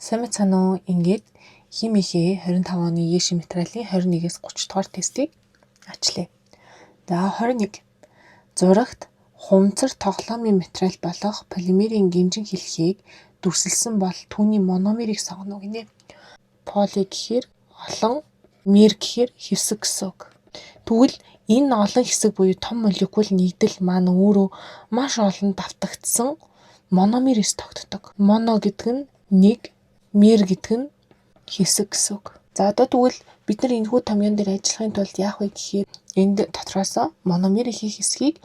Сайн мэцхан уу ингээд химийнхээ 25 оны ЕШ материалын 21-ээс 30 дугаар тестийг ачлаа. За 21. Зурагт хумцар тоглоомын материал болох полимерийн гинжин хэлхийг дүрсэлсэн бол түүний мономерийг сонгоно гинэ. Поли гэхээр олон, мер гэхээр хэсэг гэсэн үг. Тэгвэл энэ олон хэсэг буюу том молекул нэгдэл маань өөрөө маш олон давтагдсан мономерээс тогтдог. Моно гэдэг нь нэг, мер гэдэг нь хэсэг гэсэн үг. За одоо тэгвэл бид нар энэхүү томьёон дээр ажиллахын тулд яах вэ гэхээр энд дотроос мономерийн хэсгийг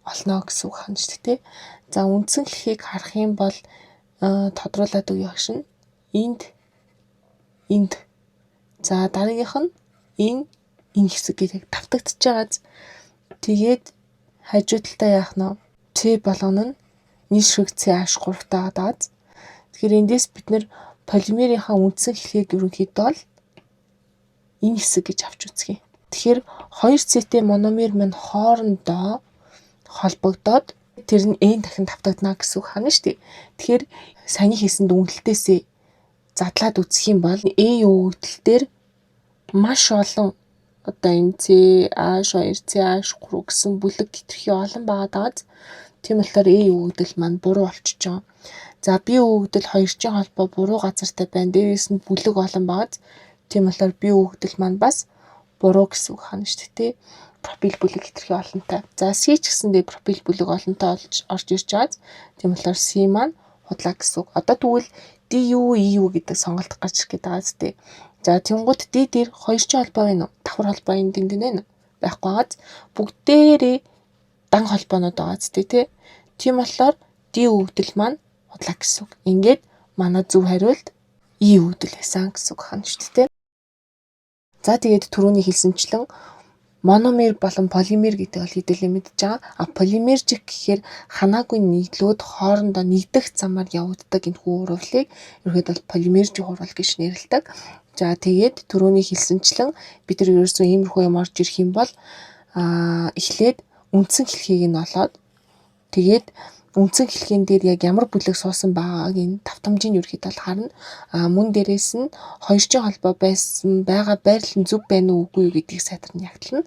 олно гэсэн үг хань шүү дээ. За үндсэн хэлхийг харах юм бол тодруулаад өгье агшин. Энд. За дараагийнх нь энэ хэсэг гэдэг давтагдчихж байгааз. Тэгээд хажуу талдаа яах нь Т болгоно нь нийт ширхэг CH3 таагаад. Тэгэхээр эндээс бид нэр полимерийнхаа үндсэн хэлхийг ерөнхийдөө бол энэ хэсэг гэж авч үзье. Тэгэхээр 2Ц-тэй мономер маань хоорондоо холбогдоод тэр нь N дахин давтагдана гэсэн үг хана шүү дээ. Тэгэхээр саяны хийсэн дүнэлтээсээ задлаад үзэх юм бол өгөгдөл дээр маш олон одоо энэ CH2, CH3 гэсэн бүлэг хэтэрхий олон байгаад тийм болохоор өгөгдөл маань буруу болчихж байгаа. За B өгөгдөл хоёрчийн холбоо буруу газартай байна. Дээрээс нь бүлэг олон байгаад тийм болохоор B өгөгдөл маань бас буруу гэсэн үг хана шүү дээ. Пропил бүлэг хэтэрхий олонтой. За C ч гэсэндээ пропил бүлэг олонтой орж ирж байгаа. Тийм болохоор C маань худлаа гэсэн үг. Одоо тэгвэл DU гэдэг сонголт гарч ирэх гээд байгаа зү. За тэнгууд D дээр хоёрчийн холбоо байна уу? Давхар холбоо энэ дэндэн байна уу? Байхгүй газ бүгдээрээ дан холбоонууд байгаа зү тий. Тийм болохоор D өгөгдөл маань худлаа гэсэн үг. Ингээд манай зөв хариулт И өгөгдөл байсан гэсэн үг хана шүү дээ. За тэгээд түрүүний хэлсэнчлэн мономер болон полимер гэдэг бол хэдүүлээ мэдж байгаа. Полимержик гэхээр ханаагүй нэгдлүүд хоорондоо нэгдэх замаар явагддаг энэ хуурвалыг ерөөдөө полимержик хуурвал гэж нэрлэдэг. За тэгээд түрүүний хэлсэнчлэн бид нар ерөөсөө иймэрхүү юм орж ирэх юм бол эхлээд үндсэн хэлхийг нь олоод тэгээд үндсэн хэлхийн дээр яг ямар бүлэг суусан байгааг энэ давтамжийн ерөөхдөө харна. Мөн дээрээс нь хоёрчийн холбоо байсан байгаа байрлал нь зөв байна уу үгүй юу гэдгийг сайтар нь ягтлна.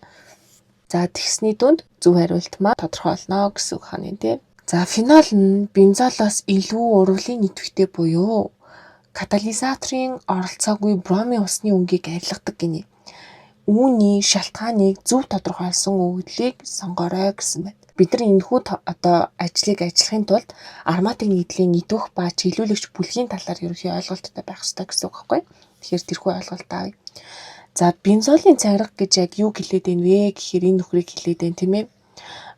За тэгсний дүнд зөв хариулт маа тодорхойлно гэсэн үг хань тий. За фенол нь бензолоос илүү урвалын нийтвэхтэй буюу катализаторын оролцоогүй бромын усны өнгийг арилгадаг гинэ. Үүний шалтгааныг зөв тодорхойлсон өгөгдлийг сонгоорой гэсэн байна. Бид нар энэхүү одоо ажлыг ажиллахын тулд ароматик нийтлийн идвэх ба чиглүүлэгч бүлгийн талаар ерөнхий ойлголттой байх ёстой гэсэн үг байхгүй. Тэгэхээр тэрхүү ойлголт авъя. За бензолын цагирга гэж яг юу хэлээд байна вэ гэхээр энэ нөхрийг хэлээд байна тийм ээ.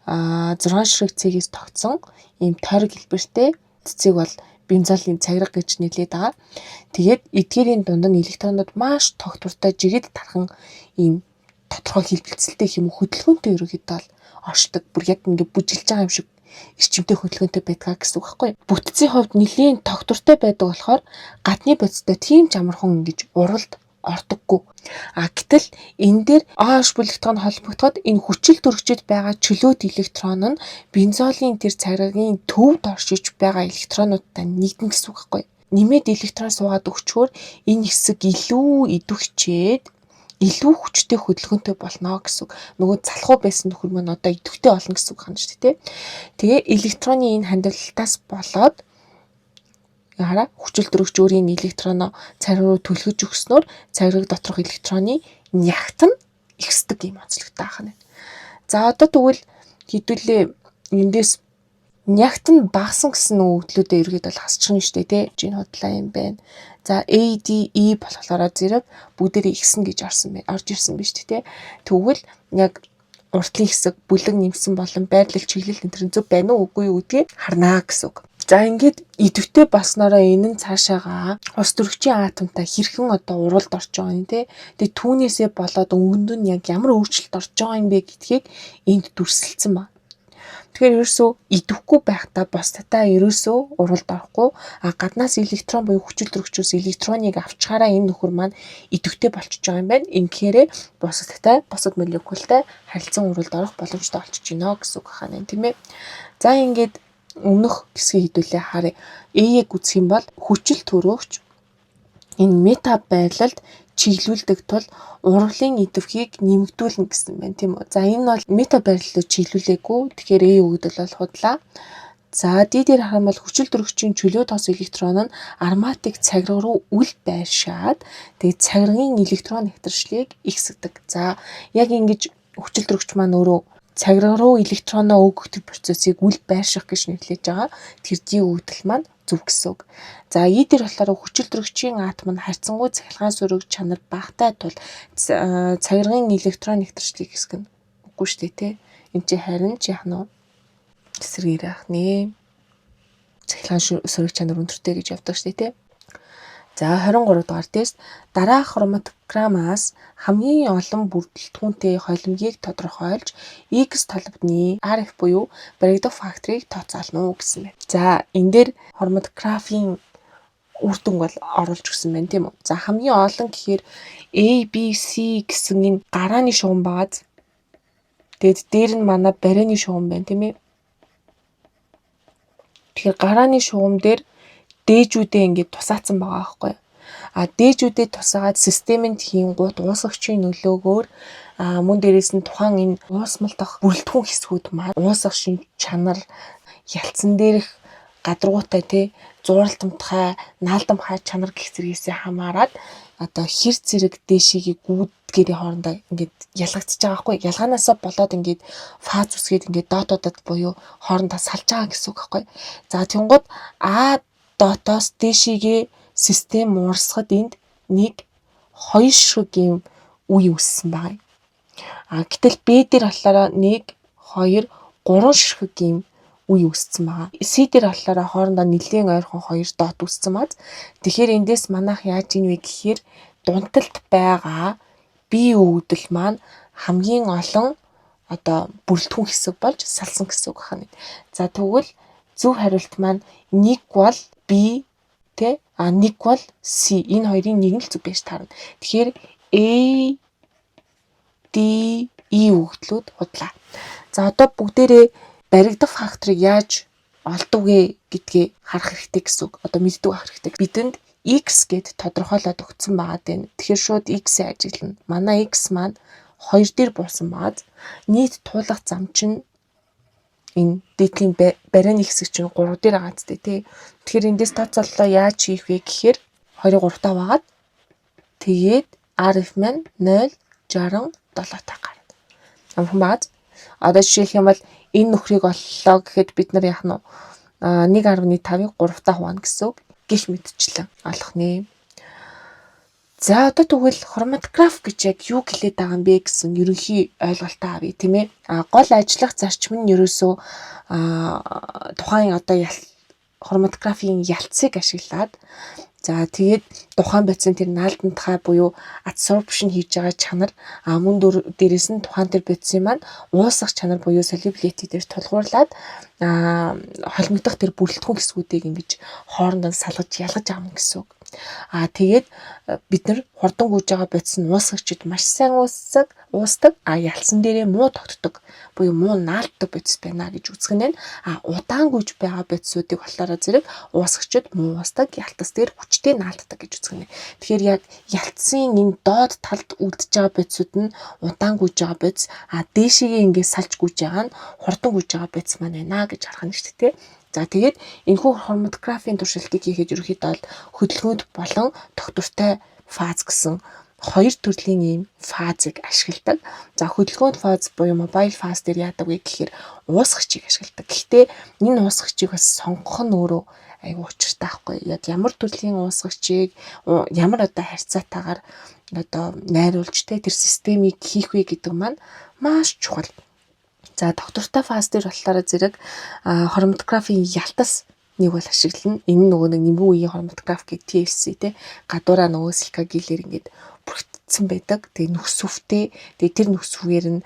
6 ширхэг С-ээс тогтсон ийм тойрог хэлбэртэй цэцэг бол бензолын цагирга гэж нэрлэдэг байгаа. Тэгээд эдгээрийн дунд нь электронууд маш тогтвортой жигэд тархан ийм тодорхой хэлбэлцэлтэй юм хөдөлгөөнтэй ерөөхдөө бол оршдог. Бүр яг ингээд бүжиглж байгаа юм шиг эрчимтэй хөдөлгөөнтэй байдаг гэсэн үг байхгүй. Бүтцийн хувьд нэлийн тогтвортой байдаг болохоор гадны бодистой тийм ч амархан ингэж уралд ордоггүй. Гэтэл энэ дээр OH бүлэгтойн холбогдоход энэ хүчил төрөгчөд байгаа чөлөөт электрон нь бензолын тэр цагиргагийн төвд оршиж байгаа электронуудтай нэгдэн гэсэн үг байхгүй. Нэмээд электрон суугаад өгчхөөр энэ хэсэг илүү идэвхчээд илүү хүчтэй хөдөлгөөнтэй болно гэсэн үг. Нөгөө залхуу байсан нөхөр маань одоо идэвхтэй болно гэсэн үг хана шүү дээ. Тэгээ электроны энэ хандивлалтаас болоод хараа хүчил төрөгч өөрийн электроноо цагирга руу түлхэж өгснөөр цагирга доторх электроны нягт нь ихсдэг юм онцлогтой байна. За одоо тэгвэл хэдүүлээ эндээс нягт нь багасан гэсэн өгөгдлүүдээ ерөөдөө хасчихна шүү дээ тий. Жин худлаа юм байна. За ADE болохоор зэрэг бүгдээрээ ихсэн гэж орж ирсэн биз дээ тий. Тэгвэл яг уртлын хэсэг бүлэг нэмсэн болон байрлал чиглэл энэ зөв байна уу үгүй юу гэдгийг харнаа гэсэн үг. За ингээд идэвхтэй болсноороо энэ нь цаашаага ус төрөгчийн атомтай хэрхэн одоо уралд орж байгаа юм те. Тэгээ түүнээсээ болоод өнгөнд нь яг ямар өөрчлөлт орж байгаа юм бэ гэдгийг энд дүрсэлсэн ба. Тэгэхээр ерөөсөө идэвхгүй байхдаа бусдаа ерөөсөө уралд орохгүй гаднаас электрон буюу хүчил төрөгчөөс электроныг авчгаараа энэ нөхөр маань идэвхтэй болчихж байгаа юм байна. Ингэхээрээ бусад молекултай харилцан уралд орох боломжтой болчихж байна гэсэн үг хана тийм ээ. За ингээд өмнөх хэсгийг хэдүүлээ харъя. Ээг үзэх юм бол хүчил төрөгч энэ мета байрлалд чиглүүлдэг тул урвалын идэвхийг нэмэгдүүлнэ гэсэн байна тийм үү. За энэ бол мета байрлалыг чиглүүлээгүй. Тэгэхээр A өгдөл бол худлаа. За D-дээр харах юм бол хүчил төрөгчийн чөлөө тос электрон нь ароматик цагирга руу үл байршаад тэгээд цагиргын электрон нэвтршлийг ихсгдэг. За яг ингэж хүчил төрөгч маань өөрөө цагирга руу электроноо өгөх процессыг үл байрших гэж нэрлэж байгаа. Тэр D өгдөл маань зөв гэсэн үг. За E-дээр болохоор хүчил төрөгчийн атом нь харьцангуй цахилгаан сүрэг чанар багатай тул цагиргын электрон нэвтршлийг ихсгэнэ. Үгүй шүү дээ те. Энд чи харин ч яах нь эсрэгээр яах нэ. Цахилгаан сүрэг чанар өндөртэй гэж явдаг шүү дээ те. За 23 дугаар тест дараах хроматограммаас хамгийн олон бүрдэлдэхүүнтэй холимгийг тодорхойлж X толгодны RF буюу баригдах факторыг тооцоолно гэсэн байна. За энэ дээр хроматографийн үр дүн бол оруулж өгсөн байна тийм үү. За хамгийн олон гэхээр A, B, C гэсэн энэ гарааны шугам бааз. Тэгэд дээр нь манай барианы шугам байна тийм ээ. Тэгэхээр гарааны шугам дээр дээжүүдээ ингээд тусаацсан байгаа байхгүй. Дээжүүдэд тусаагаад системэнд хийнгуут уусгагчийн нөлөөгөөр мөн дээрээс нь тухайн энэ уусмалдах бүрэлдэхүүн хэсгүүд маань уусгагчийн чанар ялцсан дээрх гадаргуутай тий зууралтамтгай, наалдамхай чанар гэх зэргээс хамаарат одоо хэр зэрэг дээшигээ гүйдгээрийн хоорондоо ингээд ялгагдчихж байгаа байхгүй. Ялгаанаасаа болоод ингээд фаз үсгээд ингээд дотоодод буюу хоорондоо салж байгаа гэсэн үг байхгүй. За тэнгууд А дотоос дээшигээ систем уурсахад энд 1 2 шиг юм үе үүссэн байна. Гэтэл B дээр болохоор 1 2 3 шиг юм үе үүссэн байгаа. C дээр болохоор хоорондоо нэлээд ойрхон 2 дот үүссэн баз. Тэгэхээр эндээс манайх яаж ийн вэ гэхээр дундталд байгаа B өгдөл маань хамгийн олон одоо бүрэлдэхүүн хэсэг болж салсан гэсэн үг байна. За тэгвэл зөв хариулт маань 1 бол B тэ 1 бол C энэ хоёрын нэг нь л зөв байж таарна. Тэгэхээр A, D, E өгдлүүд худлаа. За одоо бүгдээрээ баригдах факторыг яаж олдог вэ гэдгээ харах хэрэгтэй гэсэн үг. Одоо мэддэг байх хэрэгтэй. Бидэнд X гэд тодорхойлоод өгсөн байгаа дээ. Тэгэхээр шууд X-ийг ажиглана. Манай X маань 2 дээр буусан баад нийт туулах зам чинь энэ дээдлийн барианы хэсэг чинь 3 дээр байгаа зү тий. Тэгэхээр эндээс тооцооллоо яаж хийх вэ гэхээр 23 таа байгаад тэгээд RF маань 0.67 та гарна. Амхан баад. Одоо жишээлх юм бол энэ нөхрийг оллоо гэхэд бид нар яах нь 1.5-ыг 3 таа хуваана гэсэн үг. Гэх мэдчлэн олох нэ. За одоо тэгвэл хроматограф гэж яг юу хэлээд байгаа юм бэ гэсэн ерөнхий ойлголтоо авъя тийм ээ. Гол ажиллах зарчим нь ерөөсөө тухайн одоо хроматографийн ялцыг ашиглаад за тэгээд тухайн бодисын тэр наалдамтгай буюу адсорбшн хийж байгаа чанар мөн дээрээс нь тухайн тэр бодисын маань уусгах чанар буюу solubility дээр тулгуурлаад холимогдох тэр бүрэлдэхүүн хэсгүүдийг ингэж хоорондоо салгаж ялгаж авна гэсэн үг. Тэгээд бид нар хурдан гүйж байгаа бодис нь уусгагчид маш сайн уусдаг, ялсан дээрээ муу тогтдог буюу муу наалддаг бодис байна гэж үзэх нь. Удаан гүйж байгаа бодисуудыг болохоор зэрэг уусгагчид муу уусдаг, ялтас дээр хүчтэй наалддаг гэж үзэх нь. Тэгэхээр яг ялтсын энэ доод талд үлдэж байгаа бодисууд нь удаан гүйж байгаа бодис, дээшигээ ингээд салж гүйж байгаа нь хурдан гүйж байгаа бодис маань байна гэж харах нь шүү дээ. За тэгээд энэхүү хроматографийн туршилтыг хийхэд ерөнхийдөө хөдөлгөөнд болон тогтвортой фаз гэсэн хоёр төрлийн ийм фазыг ашигладаг. За хөдөлгөөнд фаз буюу мобайл фаз дээр яадаг вэ гэхээр уусгагчийг ашигладаг. Гэхдээ энэ уусгагчийг бас сонгох нь өөрөө айгүй учиртай байхгүй. Яг ямар төрлийн уусгагчийг ямар одоо харьцаатаагаар одоо найруулж тэр системийг хийх вэ гэдэг маань маш чухал. За тогтвортой фаз дээр болохоор зэрэг хроматографийн ялтас нэг бол ашиглана. Энэ нөгөө нэг нэмгэн үеийн хроматограф гэх TFC те гадуураа нөгөө силикагилээр ингээд бүртгэгдсэн байдаг. Тэгээ нүхсүвтэй. Тэгээ тэр нүхсүвээр нь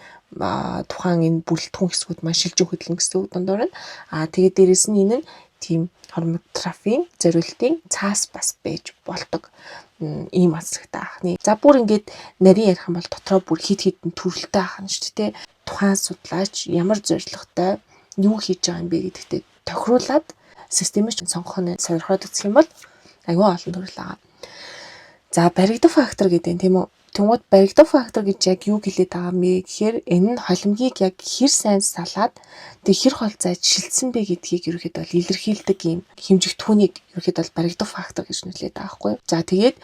тухайн энэ бүрэлдэхүүн хэсгүүд маань шилжин хөдлөн гэсэн үг дундуур нь. Тэгээ дээрэс нь энэ нь тийм хроматографийн зориултын цаас бас байж болдог. Ийм азрагтай ахны. За бүр ингээд нарийн ярих юм бол дотроо бүр хит хитэн төрөлтэй ахна шүү дээ. Тухайн судлаач ямар зорилготой юу хийж байгаа юм бэ гэдэгтээ тохируулаад системийг сонгох нь сонирхоод үзэх юм бол аюул олон төрөл байгаа. За баригдах фактор гэдэг нь тийм үү? Тэнгууд баригдах фактор гэж яг юу хэлээд байгаа юм бэ гэхээр энэ нь холимгийг яг хэр сайн салаад тэг хэр хол зайд шилжсэн бэ гэдгийг ерөөхдөө бол илэрхийлдэг юм хэмжигдэхүүнийг ерөөхдөө бол баригдах фактор гэж нөлөөд байгаа байхгүй юу? За тэгээд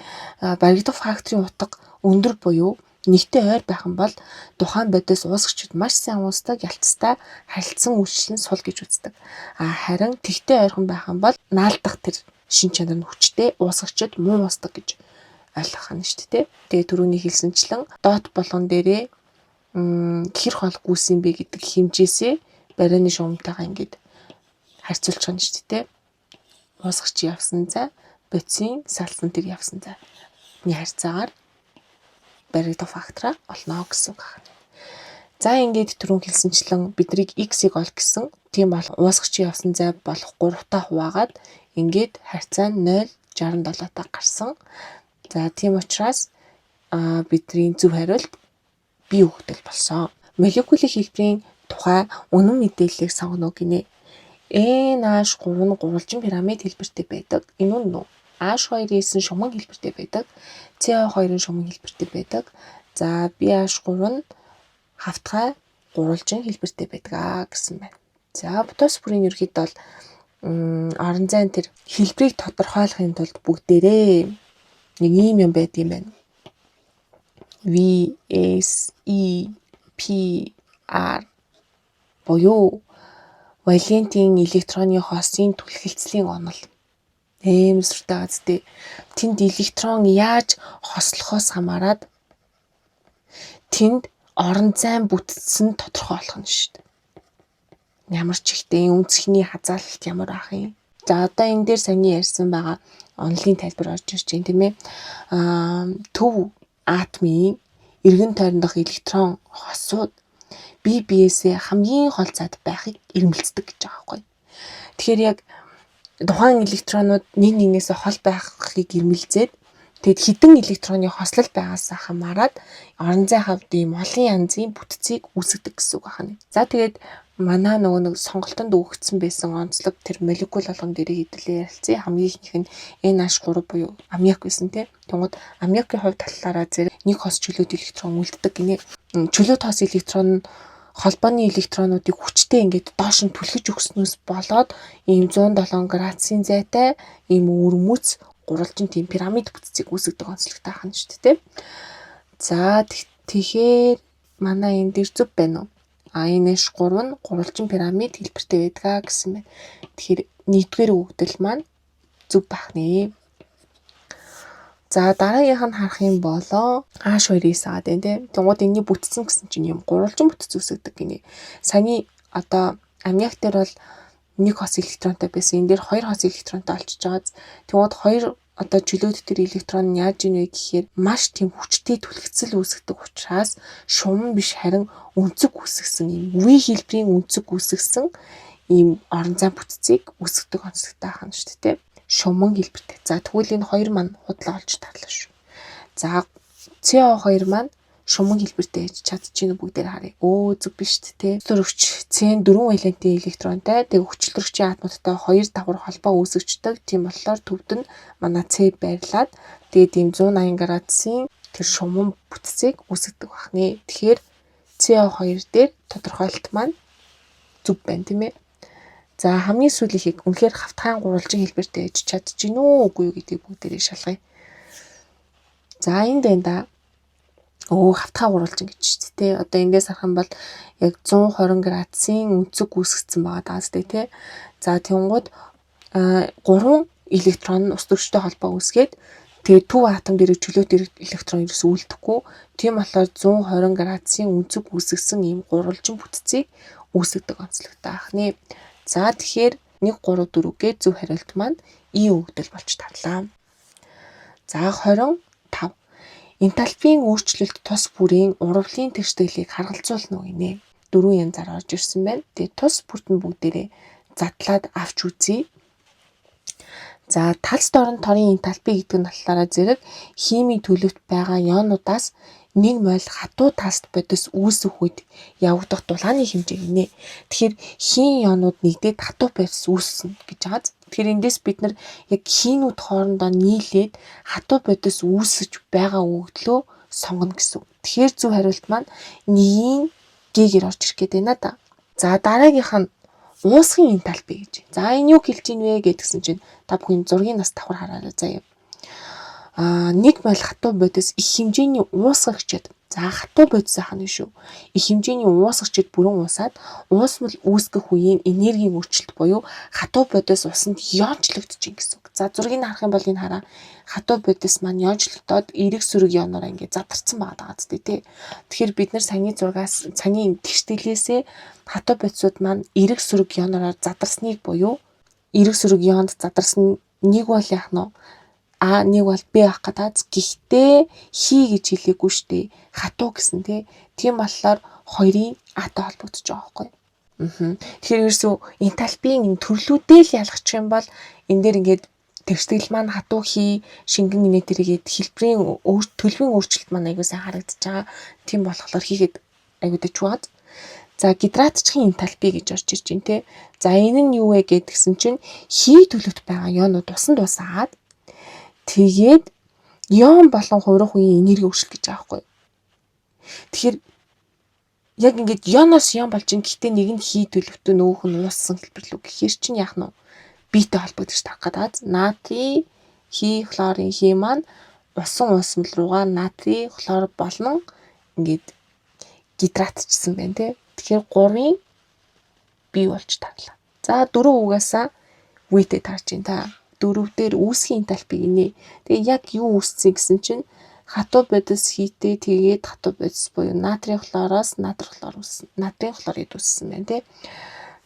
баригдах факторын утга өндөр буюу нэгтэй ойр байх юм бол тухайн бодис уусгачид маш сайн уусдаг, ялцтай харилцан үйлчлэн сул гэж үздэг. Харин тэгтэй ойрхон байх юм бол наалдах тэр шин чанар нь хүчтэй, уусгачид муу уусдаг гэж ойлгох нь шүү дээ. Тэгээ түрүүний хэлсэнчлэн доот болгон дээрээ хэр хол гүйсэн бэ гэдэг хэмжээсээ барианы шугамтайгаа ингээд харьцуулж байгаа нь шүү дээ. Уусгач явсан зай, бодисын салсан тэр явсан зай. Нэг харьцаагаар баригдах фактораа олно гэсэн үг байна. За ингээд түрүүн хэлсэнчлэн бидрийг x-ийг ол гэсэн. Тийм бол уусгачийн явсан зай болох 3-таа хуваагаад ингээд харьцаа нь 0.67-таа гарсан. За тийм учраас бидний зөв хариулт бие үгдэл болсон. Молекулын хэлбэрийн тухай үнэн мэдээллийг сонгоно гинэ. NH3 нь гурвалжин пирамид хэлбэртэй байдаг. Энэ үнэн үү? H2-ээс нь шуман хэлбэртэй байдаг. CO2-ын шуман хэлбэртэй байдаг. За BH3 нь хавтгай гурвалжин хэлбэртэй байдаг гэсэн байна. За фотосфорын ерөнхийдөө бол орон зайн тэр хэлбэрийг тодорхойлохын тулд бүгдээрээ нэг ийм юм байдаг юм байна. V, S, E, P, R буюу валентийн электроны хосын түлхэлцлийн онол. Эмсэртэй газтай. Тэнд электрон яаж хослохоос хамаарат тэнд орон зайн бүтцэн тодорхойлох нь шүү дээ. Ямар ч ихтэй үнцхний хазаалалт ямар ах юм. За одоо энэ дээр саяны ярьсан байгаа онолын тайлбар орж ирж байна тийм ээ. Төв атомын эргэн тойрондох электрон хосууд бие биесээ хамгийн хол зайд байхыг ирмэлцдэг гэж байгаа байхгүй. Тэгэхээр яг тухайн электронууд нэг нэгнээсээ хол байхыг ирмэлзээд тэгэд хідэн электроны хослол байгаас хамаарат орон зайн хавьд ийм олон янзын бүтцийг үүсгдэг гэсэн үг байна. За тэгээд манай нөгөө нэг сонголтонд өгөгдсөн байсан онцлог тэр молекул болгон дээр хэдүүлээ ярилцъя. Хамгийн ихнийх нь NH3 буюу аммиак байсан тийм. Тэгмээд аммиакийн хувьд талаараа зэрэг нэг хос чөлөөт электрон үлддэг гинэ. Чөлөөт хос электрон нь холбооны электронуудыг хүчтэй ингээд доош нь түлхэж өгснөөс болоод ийм 107 градусын зайтай ийм өрмөц гурвалжин тийм пирамид бүтцийг үүсгдэг онцлогтой хана шүү дээ. За тэгэхээр манай энэ дэр зүв байна уу? NH3 нь гурвалжин пирамид хэлбэртэй байдаг гэсэн байна. Тэгэхээр нэгдүгээр үгдэл маань зөв байх нэ. За дараагийнх нь харах юм бол H2-ээс аваад байна тийм. Тэгмээд энэний бүтцэн гэсэн чинь юм гурвалжин бүтц үүсгдэг гинэ. Саяны одоо аммиак дээр бол нэг хос электронтой байсан. Энэ дээр хоёр хос электронтой олчиж байгаа. Тэгмээд хоёр одоо чөлөөт төр электрон нь яаж ийнэ гэхээр маш тийм хүчтэй түлхэгцэл үүсгдэг учраас шуман биш харин өнцөг үүсгэсэн юм V хэлбэрийн өнцөг үүсгэсэн ийм орон зай бүтцийг үүсгдэг онцлогтой хана шүү дээ. Шуман хэлбэртэй. За тэгвэл энэ хоёр маань худлаа олж тарлаа шүү. За CO2 маань шуман хэлбэртэй ээж чадчихна бүгдээр харъя. Зөв биш тий. Хүчлөрөгч C4 валентийн электронтой тэг хүчлөрөгчийн атомтой 2 давхар холбоо үүсгэждэг. Тийм болохоор төвд нь манай C байрлаад тэгээд ийм 180 градусын тэр шуман бүтцийг үүсгдэг байна. Тэгэхээр CO2 дээр тодорхойлолт маань зөв байна тийм ээ. За хамгийн сүүлийнхийг үнэхээр хавтгайн гурвалжин хэлбэртэй ээж чадчихна уу үгүй юу гэдгийг бүгдээрээ шалгая. За энд байна да. Хавтгай гурвалжин гэж шүү дээ. Одоо эндээс харах юм бол яг 120 градусын өнцөг үүсгэсэн байгаа даа зү тий. За тэнгууд 3 электрон ус төрчтэй холбоо үүсгээд тэгээд төв атом дээр чөлөөт электрон ерөөс үлдэхгүй. Тийм болохоор 120 градусын өнцөг үүсгэсэн ийм гурвалжин бүтцийг үүсгдэг онцлогтой байна. За тэгэхээр 1 3 4-гээ зөв хариулт маань И үгдэл болж тарлаа. За 25 энтальпийн өөрчлөлт тус бүрийн урвалын тэгшдэглийг харгалзуулна уу гинэ. 4 янзаар орж ирсэн байна. Тэгээд тус бүрт нь бүгдээрээ задлаад авч үзье. За талс дорн торын энтальпи гэдэг нь болохоор зэрэг химийн төлөвт байгаа ионуудаас 1 моль хатуу талст бодис үүсэх үед явагдах дулааны хэмжээ гинэ. Тэгэхээр хин ионууд нэгдээд хатуу бодис үүснэ гэж байгаа. Тэгэхээр эндээс бид нар яг хийнүүд хоорондоо нийлээд хатуу бодис үүсэж байгаа өгдлөө сонгоно гэсэн. Тэгэхээр зөв хариулт маань нэгийн гээгээр орж ирэх гээд байна да. За дараагийнх нь уусгын энтальпи гэж. За энэ юу хэлж ийн вэ гэдгсэн чинь та бүхэн зургийн нас давхар хараарай заяа. Нэг бол хатуу бодис их хэмжээний уусгагчид. За хатуу бодис ахна шүү. Их хэмжээний уусгагчид бүрэн уусаад уусмал үүсгэх үеийн энергийн өөрчлөлт буюу хатуу бодис усанд йончлогдчихин гэсэн үг. За зургийг харах юм бол энэ хараа хатуу бодис маань йончлогдоод эрэг сүрэг йоноор ингээд задарсан байгаа даа тий. Тэгэхээр бид нар саяны зургаас саяны тэгштгэлээсээ хатуу бодисууд маань эрэг сүрэг йоноор задарсныг буюу эрэг сүрэг йонд задарсан нэг бол яах нь нэг бол B авах гэдэг. Гэхдээ хий гэж хэлээгүй штэ. Хатуу гэсэн тий. Тийм болохоор хоёрын Атай холбогдож байгаа байхгүй. Тэгэхээр ерөөсөө энтальпийн энэ төрлүүдээ л ялгачих юм бол энэ дээр ингээд тэгштгэл маань хатуу хий шингэн инээ тэргээд хэлбэрийн төлөвийн өөрчлөлт маань аягүй сайн харагдаж байгаа. Тийм болохоор хийгээд аягүй дэч бод. За гидратчхийн энтальпи гэж орж ирж байна тий. За энэ нь юу вэ гэдгсэн чинь хий төлөвт байгаа йонууд усанд усаад тэгээд йон болон хувирах үеийн энерги өөрчлөлт гэж байгаа байхгүй. Тэгэхээр яг ингээд йоноос йон болж ин гэхдээ нэг нь хий төлөвтөө нөгөөх нь ууссан хэлбэрлүү гэхээр чинь яах нь биетэй холбогдож тах гэдэг. Натрий хий хлорын хий маань усан уусмал руугаа натрий хлор болон ингээд гидратчсан байна тий. Тэгэхээр 3-ын бий болж тарлаа. За 4 угаасаа үетэй тарж ин та. 4 дээр үүсгийн энтальпи гинэ. Тэгээ яг юу үүсцэн гэсэн чинь хатуу бодис хийтэй тэгээд хатуу бодис буюу натрийн хлороос натрий хлор үүссэн. Натрийн хлорид үүссэн байна тий.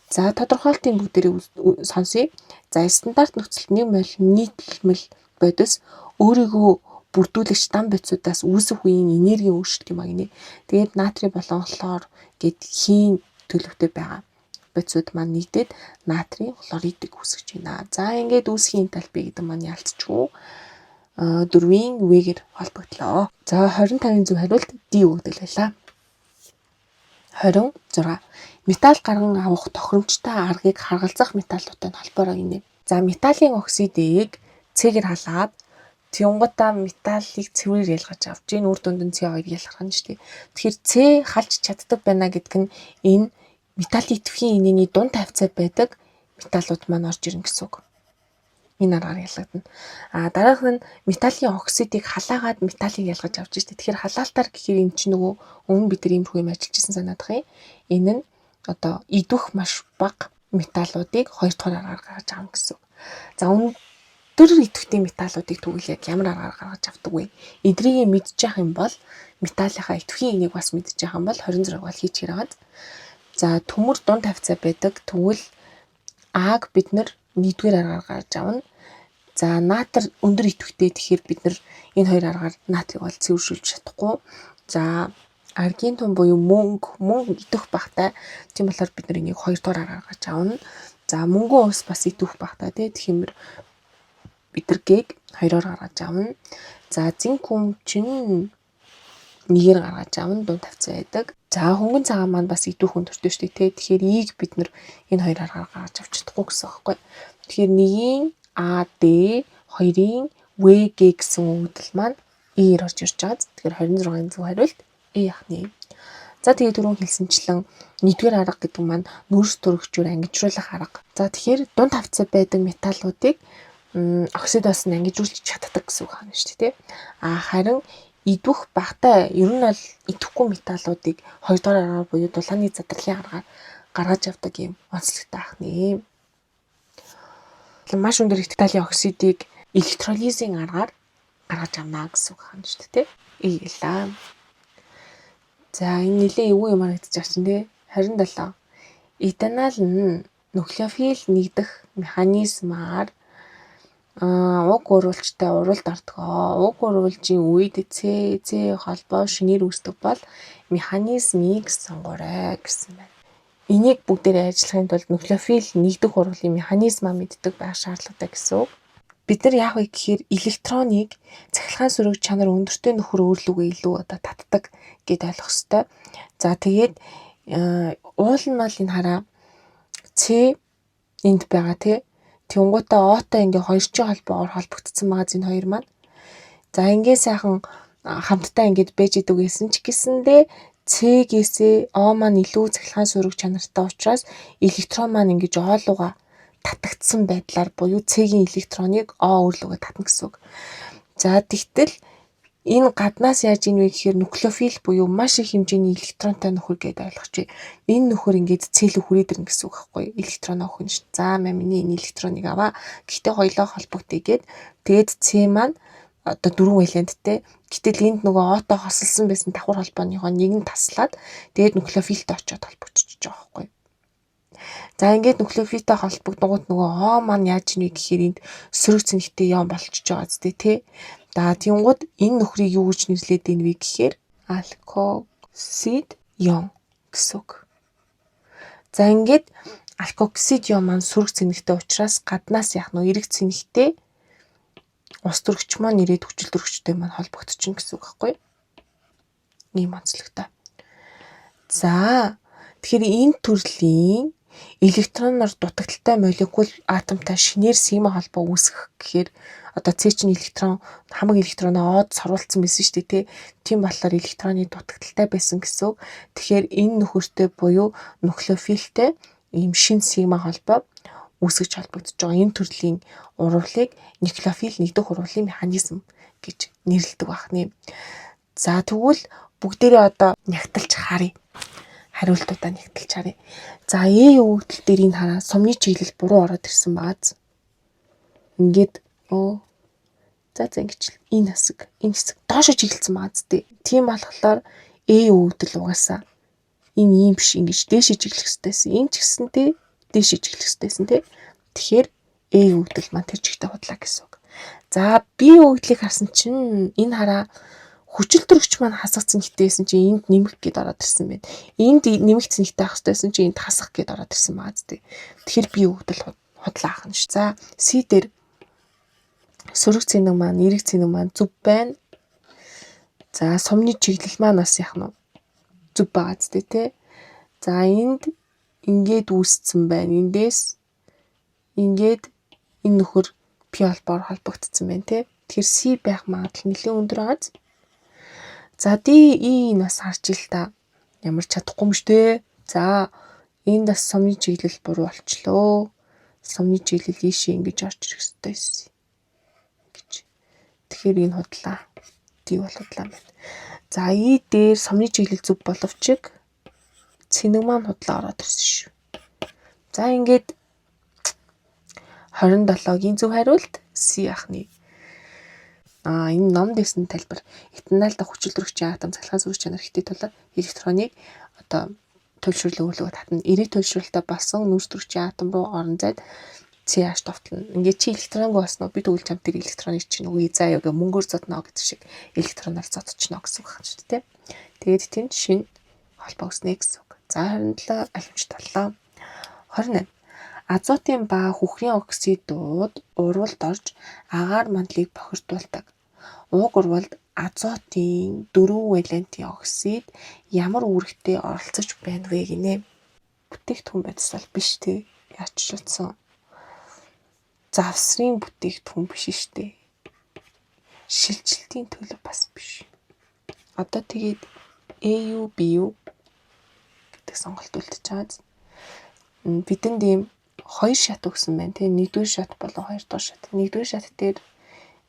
За тодорхойлтын бүгдээрээ сонсъё. За стандарт нөхцөлд нэг мол нийтлэмэл бодис өөрийгөө бүрдүүлэгч дан бодисудаас үүсэх үеийн энергийн өөрчлөлт юм а гинэ. Тэгээд натрий болон хлор гэд хийн төлөвтэй байгаа бодисууд маань нийтээд натрийн хлоридыг үүсгэж байна. За ингээд үүсгийн энтальпи гэдэг маань ялцчихв. 4-ийн үегээр холбогдлоо. За 25-ын зөв хариулт D өгдөл байлаа. 26. Металл гарган авах тохиромжтой аргыг харгалзах металлуудтай холбоороо гинэ. За металлын оксидыг цэгээр халаад Тэнгуудаа металлыг цэврээр ялгаж авч энэ үр дүнд нь CO2 ялгарх нь шүү дээ. Тэгэхээр С халж чаддаг байна гэдг нь энэ металлын идэвхийн инээний дунд тавьцаа байдаг металлууд маань орж ирнэ гэсэн үг. Энэ аргаар ялгадана. Дараах нь металлын оксидыг халаагаад металлыг ялгаж авч штэ. Тэгэхээр халаалтаар гэхээр энэ чинь нөгөө өмнө бид нар иймэрхүү юм ажиллаж ирсэн санаадах юм. Энэ нь одоо идвэх маш бага металлуудыг хоёр дахь аргаар гаргаж авах гэсэн үг. За өндөр идэвхтэй металлуудыг тэгвэл яг ямар аргаар гаргаж авдаг вэ? Эдрийг мэдчих яах юм бол металлынхаа идэвхийн энийг бас мэдчих яах юм бол 26 бол хийчихээр байгаа. За төмөр дунд тавьцаа байдаг. Тэгвэл Аг бид нар нэгдүгээр аргаар гаргаж авна. За натр өндөр идэвхтэй тэгэхээр бид нар энэ хоёр аргаар натрийг бол цэвэршүүлж чадахгүй. За аргентум буюу мөнгө идэх багтай. Тийм болохоор бид нар энийг хоёр дахь аргаар гаргаж авна. За мөнгөн ус бас идэх багтай тий. Тэгэхээр бид нар гийг хоёроор гаргаж авна. За зинк хүм чинь нэгээр гаргаж авна дунд тавьцаа байдаг. За хөнгөн цагаан маань бас идвэх өндөртэй шүү дээ тий. Тэгэхээр ийг бид нар энэ хоёр аргаар гаргаж авч чадахгүй гэсэн байхгүй. Тэгэхээр нэгийн АД 2-ын ВГ гэсэн үгдэл маань E-ээр орж ирж байгаа. Тэгэхээр 26-ын зөв хариулт E яхны. За тэгээ түрүүн хэлсэнчлэн нэгдүгээр арга гэдэг маань нүүрс төрөгчөөр ангижруулах арга. За тэгэхээр дунд тавьцаа байдаг металлуудыг оксидоос нь ангижруулж чаддаг гэсэн үг хаана шүү дээ тий. Харин идвэх багтай ер нь бол идэхгүй металлуудыг хоёр дахь аргаар буюу дулааны задралын аргаар гаргаж авдаг юм онцлогтой ахны. Маш өндөр металлын оксидыг электролизийн аргаар гаргаж авна гэсэн үг хаана шүү дээ тий. Ийлаа. За энэ нэлээ эвгүй юм харагдаж байгаа чинь тий. 27. Этанол нь нуклеофил нэгдэх механизмаар уг уруулжтай уралд ордог. Уг уруулжийн үед С холбоо шинээр үүсдэг бол механизмыг сонгоорой гэсэн байна. Энийг бүгдээрээ ажиллахын тулд нуклеофил нэгдэх ургалын механизмаа мэддэг байх шаардлагатай гэсэн үг. Бид нар яах вэ гэхээр электроныг цахилгаан сөрөг чанар өндөртэй нөхөр өөрлөгөө илүү одоо татдаг гэдээ ойлгох ёстой. За тэгээд уул нь бол энэ хараа С энд байгаа тий. Тэнгуутаа Отой ингээ хоёрчин холбоогоор холбогдсон байгаа энэ хоёр маань. За ингээ сайхан хамтдаа ингээд байж идэг гэсэн ч гэсэндээ Ц'гээсээ О маань илүү цахилгаан суурь чанартай учраас электрон маань ингэж О руугаа татагдсан байдлаар буюу Ц'гийн электроныг О өөрлөгөө татна гэсэн үг. За тэгтэл энэ гаднаас яаж ийн вэ гэхээр нуклеофил буюу маш их хэмжээний электронтой нөхөр гэдээ ойлгочих. Энэ нөхөр ингээд цэлэг хүрээд ирнэ гэсэн үг байхгүй. Электроноо охин ш. За миний энэ электроныг аваа. Гэхдээ хоёлоо холбогдъё гээд тэгээд Ц маань одоо 4 валенттэй. Гэтэл энд нөгөө Отой хосолсон байсан давхар холбооныхоо нэг нь таслаад тэгээд нуклеофилтэй очиод холбогдчихж байгаа байхгүй. За ингээд нуклеофилтэй холбогдгоот нөгөө О маань яаж ийн вэ гэхээр энд сөрөг цэнэгтэй юм болчихж байгаа зү тэ. За тиймгууд энэ нөхрийг юу гэж нэрлээд байна вэ гэхээр алкоксид ион гэсэн үг. За ингээд алкоксид ион маань сөрөг цэнэгтэй учраас гаднаас яах нь эрэг цэнэгтэй ус төрөгч маань ирээд хүчил төрөгчтэй маань холбогдчихно гэсэн үг байхгүй юу? Ийм онцлогтой. За тэгэхээр энэ төрлийн электроноор дутагдaltaй молекул атомтай шинээр сигма холбоо үүсгэх гэхээр одоо С чинь электрон хамаг электроноо Од сорвуулсан байсан шүү дээ тий. Тийм болохоор электроны дутагдaltaй байсан гэсэн үг. Тэгэхээр энэ нөхөртэй буюу нуклеофилтэй ийм шин сигма холбоо үүсгэж холбогдож байгаа. Энэ төрлийн урвалыг нуклеофил нэгдэх урвалын механизм гэж нэрлэдэг байна. За тэгвэл бүгдээрээ одоо нягтлж харъя. Хариултуудаа нягтлж харъя. За өгөгдөл дээр энэ хараа сумны чиглэл буруу ороод ирсэн бааз. Ингээд за ингэж энэ хэсэг доошо чиглэлсэн бааз дээ. Тийм болохоор өгөгдөл угаасаа энэ ийм биш ингэж дээшээ чиглэх хэрэгтэйсэн. Энэ ч гэсэнтэй дээшээ чиглэх хэрэгтэйсэн тий. Тэгэхээр өгөгдөл маань тэр чигтээ худлаа гэсэн үг. За өгөгдлийг харсан чинь энэ хараа хүчил төрөгч маань хасагдсан гэтээсэн чинь энд нэмэх гээд ороод ирсэн байна. Энд нэмэх цэнэгтэй ах хэрэгтэйсэн чинь энд хасах гээд ороод ирсэн бааз дээ. Тэгэхээр өгөгдөл худлаа ахна ш. За С дээр сөрөг цэнэг маань, эрэг цэнэг маань зүв байна. За сумны чиглэл маань бас яах нь зүв байгаа зү тэ. За энд ингээд үүсцэн байна. Эндээс ингээд энэ нөхөр пи холбоор холбогдсон байна тэ. Тэгэхээр С байх магадлал нэлээд өндөр байгаа. За энэ бас харж ил та. Ямар чадахгүй юм штэ. За энд бас сумны чиглэл буруу болчлоо. Сумны чиглэл ийшээ ингэж орж ирэх хэрэгтэй байсан. Тэгэхээр энэ худлаа. Ди бол худлаа байна. За дээр сумны чиглэл зүв боловч цэнэг маань худлаа ороод ирсэн шүү. За ингээд 27-гийн зөв хариулт С ахны. Энэ номд гэсэн тайлбар этаналда хүчил төрөгчийн атом цахилгаан суурь чанар ихтэй тул электроныг одоо туйлшруулан өглөө татна. Эрэг туйлшруулалтаа болсон нүүрс төрөгчийн атом руу орон зайд CH товтлно. Ингээд чи электронгүй болсноо бид үйл чамд тэр электроныг чинь үгүй заа яга мөнгөөр зодно гэдэг шиг электроноор зодчихно гэсэн үг байна шүү дээ. Тэгээд тэнд шинэ холбоо үүснэ гэсэн үг. За 27 алимч толлоо. 28. Азотын ба хүхрийн оксидууд урвалд орж агаар мандлыг бохирдуулдаг. Уг урвалд азотын 4 валентийн оксид ямар үүрэгтэй оролцож байна вэ гинэ? Бүтээгдэхүүн байдас бол биш те. Яач ч утсан. Завсрын бүтээгдэхүүн биш штэ. Шилжилтийн төлөв бас биш. Одоо тэгээд AU BU гэдэг сонголт үлдчихэж байгаа. Бидэнд ийм 2 шат өгсөн байна те. 1-р шат болон 2-р шат. 1-р шат дээр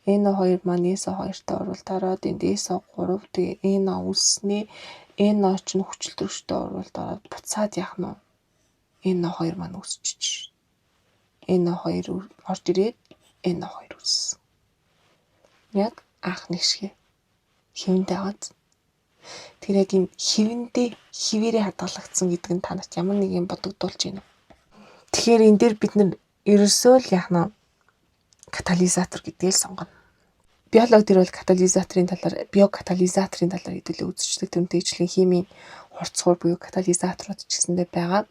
NO2 маань SO2-тай урвалд ороод энд SO3 тэгээ NO үлснээ. NO ч нь хүчил төрөгчтэй урвалд ороод буцаад яах нь NO2 маань үүсчихэж. NO2 орж ирээд NO2 үүссэн. Яг анх нэг шиг хэвэндээ аваад. Тэр яг энэ хэвэндээ хിവэрээ хадгалагдсан гэдэг нь танад ямар нэг юм бодогдуулж байна. Тэгэхээр энэ дээр бид нэр ерөөсөө л яах нь катализатор гэдгийг сонгоно. Биологи дээр бол катализаторын талаар, биокатализаторын талаар хэдүүлээ үзчихдэг. Түүнтэй ижлэн химийн хурцсуур буюу катализаторууд ч гэсэндээ байгаа.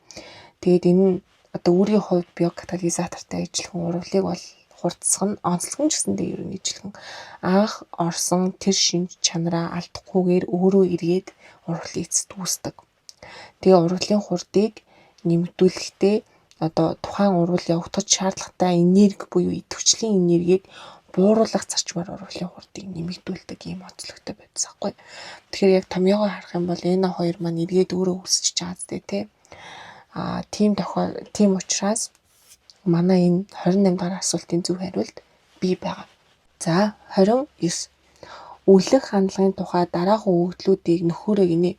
Тэгээд энэ нь одоо өөрийн хувьд биокатализатортай ижилхэн урвалыг бол хурцсах нь онцлог нь ч гэсэндээ ер нь ижилхэн анх орсон тэр шинж чанараа алдахгүйгээр өөрөө эргээд урвалын эцэст үүсдэг. Тэгээ урвалын хурдыг нэмэгдүүлэхдээ одоо тухайн урвал явагдаж шаардлагатай энерги буюу идэвхжлийн энергийг бууруулах зарчмаар урвалын хурдыг нэмэгдүүлдэг ийм онцлогтой байдсан хгүй. Тэгэхээр яг томьёогоо харах юм бол энэ хоёр маань эргээд өөрөө үүсчихэж байгаа зү тий. Тийм учраас манай энэ 28 дахь асуултын зөв хариулт B байгаа. За 29. Өглөх хандлагын тухай дараахан өгөгдлүүдийг нөхөрөө гинэ.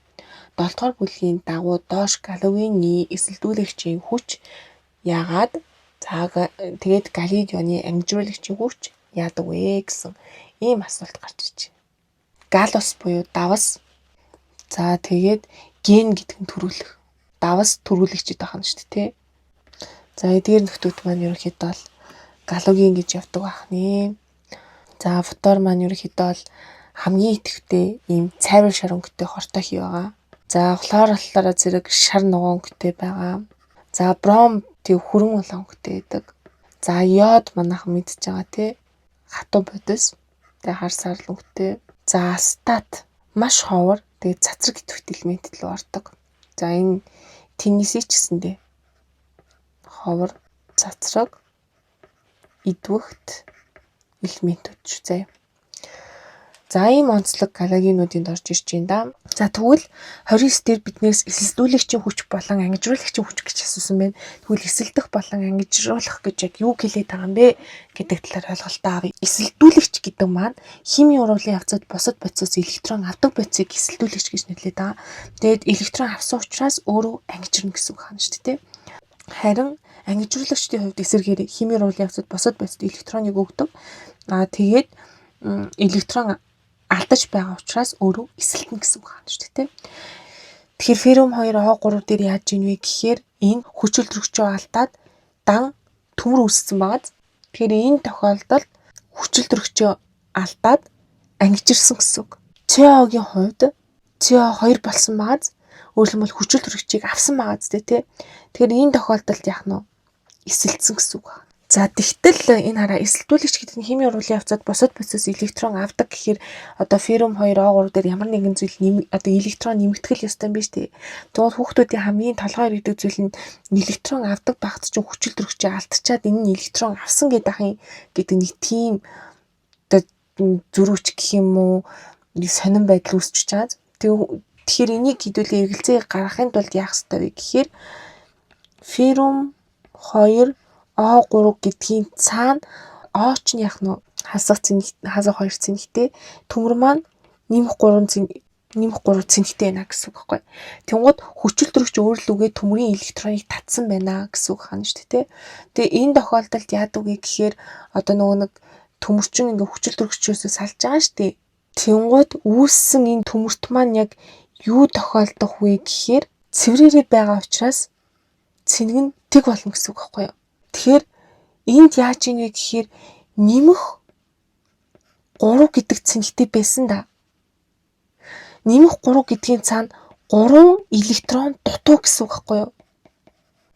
7 дугаар бүлгийн дагуу доош Галилеоны эсэлдүүлэгчийн хүч яагаад тэгээд Галилеоны ангижруулагчийн хүч яадаг вэ гэсэн ийм асуулт гарч ирж байна. Галус буюу давас. За тэгээд ген гэдэг нь төрүүлэх. Давас төрүүлэгчд байгаа юм шүү дээ, тий. За эдгээр нөхдүүд маань ерөнхийдөө бол галогийн гэж явдаг байна. За фотор маань ерөнхийдөө бол хамгийн идэвхтэй ийм цайвар шар өнгөтэй хортой хий байгаа. За хлор болохоор зэрэг шар ногоон өнгөтэй байгаа. За бром тэг хүрэн улаан өнгөтэй байдаг. За йод манайхан мэдж байгаа тий. Хатуу бодис. Тэг хар сарл өнгөтэй. За астат маш ховор тэг цацраг идэвхтэй элементэд л ордог. За энэ теннисий ч гэсэндээ ховор, цацраг, идвэхт элементүүд шүү заяа. За ийм онцлог галогенуудынд орж ирж байна да. За тэгвэл 29 дээр биднээс эсэлдүүлэгчийн хүч болон ангижруулагчийн хүч гэж асуусан байна. Тэгвэл эсэлдэх болон ангижруулах гэж яг юу хэлээд байгаа юм бэ гэдэг талаар ойлголтоо авъя. Эсэлдүүлэгч гэдэг маань химийн урвалын явцад бусад бодисоос электрон авдаг бодисыг эсэлдүүлэгч гэж нэрлэдэг байгаа. Тэгээд электрон авсан учраас өөрөө ангижирна гэсэн үг хаана шүү дээ. Харин ангижруулагчдын хувьд эсэргээр химийн урвалын явцад бусад бодисд электроныг өгдөг. Тэгээд электрон алдаж байгаа учраас өөрөө эсэлтэн гэсэн үг хаана шүү дээ. Тэгэхээр феррум 2O3 дээр яаж ийн вэ гэхээр энэ хүчил төрөгчөө алдаад дан төмөр үүссэн байгаа. Тэгэхээр энэ тохиолдолд хүчил төрөгчөө алдаад ангижирсан гэсэн үг. CO-гийн хувьд CO2 болсон байгаа. Өөрөлдвөл хүчил төрөгчийг авсан байгаа зү тий. Тэгэхээр энэ тохиолдолд яах нь эсэлцсэн гэсэн үг. За тэгтэл энэ хараа эсэлдүүлэгч гэдэг нь химийн урвалын явцад бусад бодисоос электрон авдаг гэхээр одоо феррум 2O3 дээр ямар нэгэн зүйл одоо электрон нэмэгдэх ёстой юм биш үү? Тэгвэл хүүхдүүдийн хамгийн толгой иргэдэг зүйл нь электрон авдаг багт чинь хүчил төрөгчөө алдчихад энэ нь электрон авсан гэдэг нэг тийм одоо зөрүүч гэх юм уу сонирн байдал үүсчихэж байгаа. Тэгэхээр энийг хэдүүлээ эргэлзээг гаргахын тулд яах ёстой вэ гэхээр феррум 2 O3 гэдгийн цаана O ч нь яах нь хасах 2 цэнэгтэй төмөр маань нэмэх 3 цэнэгтэй байна гэсэн үг байхгүй. Тэнгууд хүчил төрөгч өөрлөгөө төмөрийн электроныг татсан байна гэсэн үг хаана шүү дээ. Тэгээ энэ тохиолдолд яадаг вэ гэхээр одоо нөгөө нэг төмөрчин ингээ хүчил төрөгчөөсөө салж байгаа шүү дээ. Тэнгууд үүссэн энэ төмөрт маань яг юу тохиолдох вэ гэхээр цэврээрээ байгаа учраас цэнэг нь тэг болно гэсэн үг байхгүй юу. Тэгэхээр энд яаж ийн вэ гэхээр нэмэх 3 гэдэг цэнэгтэй байсан да. Нэмэх 3 гэдгийн цаана 3 электрон дутуу гэсэн үг байхгүй юу.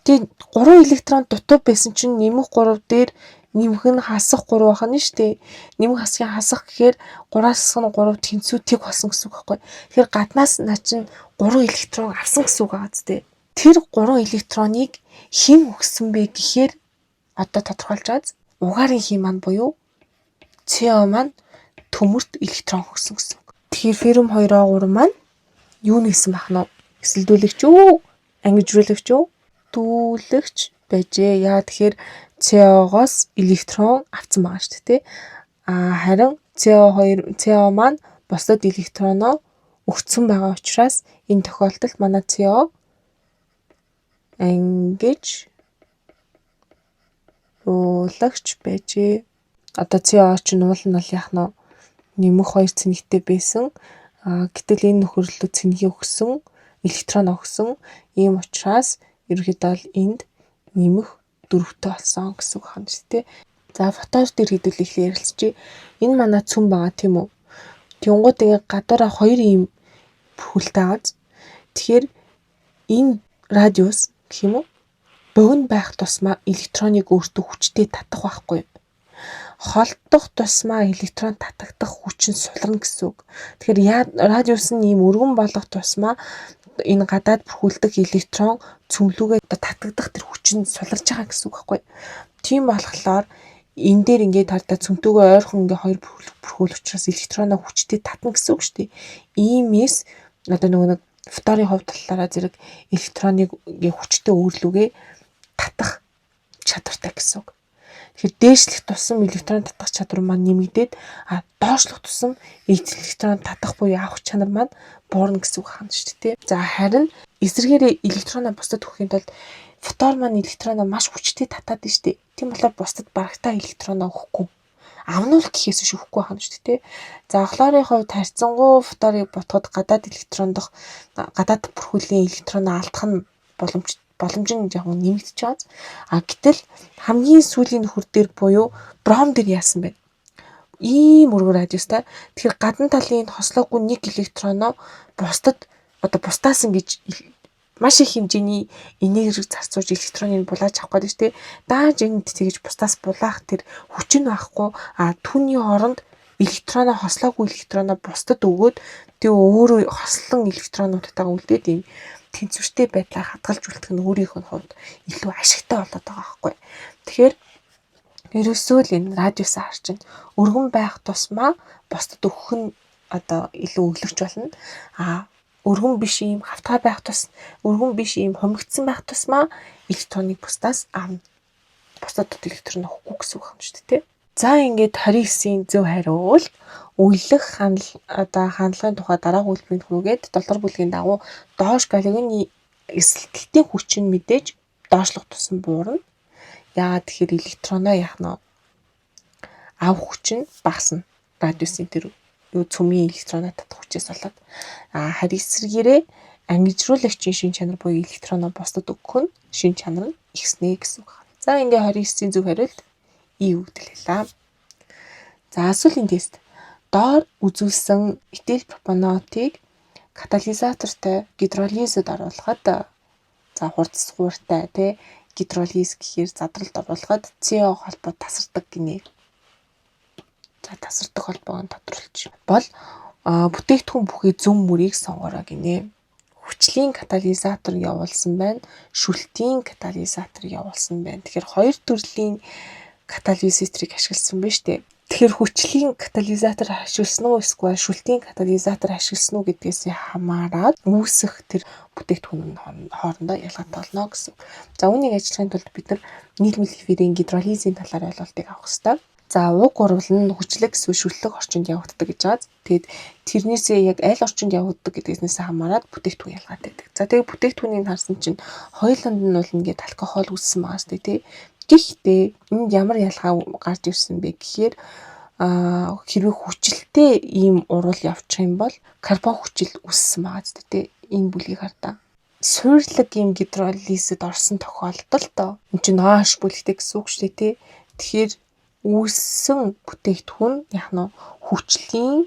Тэгээд 3 электрон дутуу байсан чинь нэмэх 3 дээр нэмэх нь хасах 3 байх нь шүү дээ. Нэмэх хасхийн хасах гэхээр 3-аас хасах нь 3 тэнцүү тэг болсон гэсэн үг байхгүй. Тэгэхээр гаднаас наа чинь 3 электрон авсан гэсэн үг байгаа зү. Тэр 3 электроныг хэн өгсөн бэ гэхээр одоо тодорхойлж байгаа. Угаарын хим маань буюу CO маань төмөрт электрон өгсөн гэсэн үг. Тэгэхээр феррум 2O3 маань юу нэгсэн бах нь эсэлдүүлэгч үү? Ангижруулагч үү? Дүүлэгч байжээ. Яа тэгэхээр CO-гоос электрон авсан байгаа шүү дээ. Харин CO маань бусдад электроноо өгсөн байгаа учраас энэ тохиолдолд манай CO ангиж уулагч байжээ. Одоо CO чинь уул нь яах нь нэмэх 2 цэнэгтэй байсан. Гэтэл энэ нөхөрлөлөө цэнэгийг өгсөн, электрон өгсөн. Ийм учраас ерөнхийдөө энд нэмэх 4-тэй болсон гэсэн үг хаана шүү дээ. За фотош дээр хэдүүлээ ихлэ ярилцчихъя. Энэ манай цүн байгаа тийм үү? Тэнгууд ингээ гадаараа 2 ийм бүхэлтэй байгаа. Тэгэхээр энэ радиус гэх юм уу? Богино байх тусмаа электроныг өөртөө хүчтэй татах байхгүй. Холдох тусмаа электрон татагдах хүч нь сулрна гэсэн үг. Тэгэхээр радиус нь ийм өргөн болох тусмаа энэ гадаад бүрхүүлдэг электрон цөмлүүгээ татагдах тэр хүчин суларч байгаа гэсэн үг байхгүй. Тийм болохоор энэ дээр ингээд тардаа цөмтөөгөө ойрхон ингээ хоёр бүрхүүл учраас электроноо хүчтэй татна гэсэн үг шүү дээ. Иймээс одоо нэг фторын хувьд талаараа зэрэг электроныг хүчтэй өөрлөгөө татах чадвартай гэсэн үг. Тэгэхээр дээшлэх тусам электрон татах чадвар маань нэмэгдээд доошлох тусам электрон татах буюу авах чанар маань буурна гэсэн үг хаана шүү дээ. За харин эсвэргээрээ электроноо бусдад өгөхийн тулд фотор маань электроноо маш хүчтэй татаад нь шүү дээ. Тийм болохоор бусдад барагтаа электроноо өгөхгүй. Амнуул гэхээс биш өгөхгүй хаана шүү дээ. За хлорын хувьд харьцангуй фторыг ботход гадаад электрондох гадаад бүрхүүлийн электроноо алдах нь боломж нь яг нэмэгдэж байгаа. Гэтэл хамгийн сүүлийн нөхөр дээр буюу бром дээр яасан бэ? Ийм өргөр радиустай. Тэгэхээр гадна талын хослоогүй нэг электроноо бусдад бусдаас ингэж маш их хэмжээний энерги зарцуулж электроныг булааж авах гэдэг чинь дааж энд тэгж бусдаас булаах тэр хүч нь байхгүй түүний оронд электроноо хослоогүй электроноо бусдад өгөөд тэг өөрөө хослон электронуудтайгаа үлдээд ийм тэнцвэртэй байдлаар хадгалж үлдэх нь өөрийнх нь хувьд илүү ашигтай болоод байгаа байхгүй. Тэгэхээр ерөөсөө л энэ радиусаа харчин өргөн байх тусмаа бусдад өгөх нь илүү өглөгч болно. Өргөн биш ийм хавтгай байх тус өргөн биш ийм хумигдсан байх тусмаа электроныг бусдаас авна. Бусдад электрон өгөхгүй гэсэн үг юм шүү дээ. За ингээд 29-ийн зөв хариу бол өглөх хандлагын тухай дараагийн үйлбэрийн түрүүгээд 7 дугаар бүлгийн дагуу доош галогны эсэлтэлтийн хүчин мэдээж доошлох тусам буурна. Яагаад тэгэхээр электроноо яах нь авах хүчин багасна. Радиусын тэр цөмийн электроноо татах хүчээс болоод харин эсвэргээрээ ангижруулагчийн шин чанар буюу электроноо бусдад өгөх нь шин чанар нь ихснэ гэсэн үг. За ингээ 29-ийн зөв хариулт И өгдөглээ. За асуулын тест. Доор үзүүлсэн этил пропанотыг катализатортой гидролизэд оруулахад хурцтай гидролиз гэхээр задралд оруулахад CO холбоо тасардаг гинэ. За тасардаг холбоог нь тодруулж бол бүтээгдэхүүн бүхий зөв мөрийг сонгороо гинэ. Хүчлийн катализатор явуулсан байна. Шүлтийн катализатор явуулсан байна. Тэгэхээр хоёр төрлийн катализаторыг ашигласан байна шүү дээ. Тэгэхээр хүчлийн катализатор ашигласан уу эсвэл шүлтийн катализатор ашигласан уу гэдгээс хамаарат үүсэх тэр бүтээгдэхүүн хоорондоо ялгаатай болно гэсэн. За үүнийг ажиллахын тулд бид нар нийлмэл эфирийн гидролизийн талаар ойлголтыг авах хэрэгтэй. За уг урвал нь хүчлэг эсвэл шүлтлэг орчинд явагддаг гэж байгаа. Тэгэд тэрнээсээ яг аль орчинд явагддаг гэдгээс хамаарат бүтээгдэхүүн ялгаатай байдаг. За тэгээд бүтээгдэхүүнийг харсан чинь хоёуланд нь бол ингээд алкогол үүссэн байгаа шүү дээ тий. Гэхдээ энд ямар ялгаа гарч ирсэн бэ гэхээр хэрвээ хүчилтэй ийм урвал явчих юм бол карбон хүчил үүссэн байгаа зү тий. Энэ бүлгийг хардаа. Суйрлаг ийм гидролизэд орсон тохиолдолд энэ чинь OH бүлэгтэй гэсэн үг шүү дээ тий. Тэгэхээр үүссэн бүтээгдэхүүн яг нь хүчлийн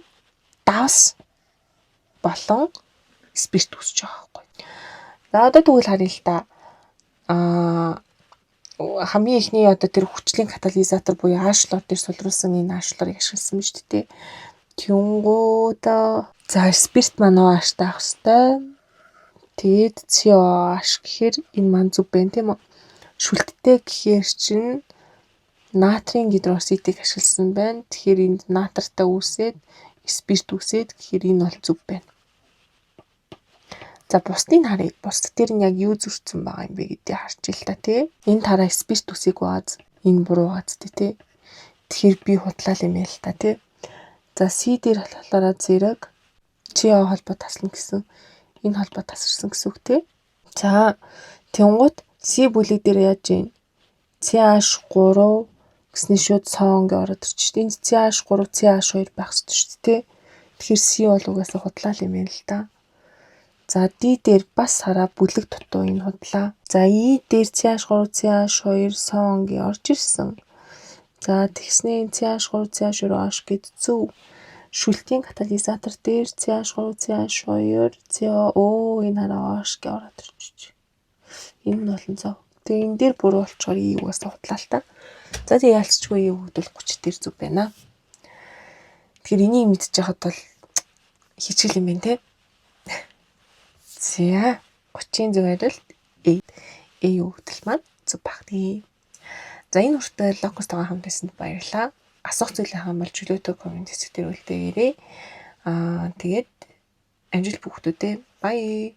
давс болон спирт үүсэж байгаа байхгүй. За одоо тэгвэл харъя л да. Хамгийн ихний тэр хүчлийн катализатор буюу H-лор дээр сулруулсан энэ H-лорыг ашигласан биз дээ. Тэнгууд за спирт маань OH-тай авах хэрэгтэй. Тэгээд COH гэхээр энэ маань зүг байна тийм үү? Шүлттэй гэхээр чинь натрийн гидроксидыг ашигласан байна. Тэгэхээр энд натртай үүсээд спирт үүсээд гэхээр энэ бол зүг байна. За бусдыг харъя. Бусд дээр нь яг юу зөрчсөн байгаа юм бэ гэдгийг харж ил та тий. Энэ тараа спирт үсэг бааз, энэ буруу бааз тий. Тэгэхээр би худлаа юм яа л та тий. За C дээр болохоор зэрэг CO холбоо таслана гэсэн энэ холбоо тасарсан гэсэн үг тий. За тэнгуут C бүлэг дээр яаж юм? CH3 гэсний шууд цоон гэ ороод ирчих шүү дээ. Энд CH3, CH2 байх хэрэгтэй шүү дээ тий. Тэгэхээр C бол угаасаа худлаа юм яа л та. За D дээр бас хараа бүлэг дутуу энэ худлаа. За E дээр CH3, CH2 сон гэ орж ирсэн. За тэгснээ CH3, CH2 OH гэд зөв. Шүлтийн катализатор дээр CH3, CH2 CO энэ хараа OH гэ ороод ирчих. Энэ нь болон зов. Тэгээ энэ дээр буруу болчоор E угаасаа худлаа л та. За тэгээ ялцчгүй E өгдөл 30 дээр зүг байна. Тэгэхээр энийг мэдчих хад бол хичээл юм байна те. За 30-ийн зөв хариулт A өгдөл маань зөв багтъя. За энэ хүртэл локустойгоо хамт байсанд баярлалаа. Асуух зүйл байх юм бол чөлөөтэй коммент хэсэг дээр үлдээгээрэй. Тэгээд амжилт бүгдүүдээ. Bye.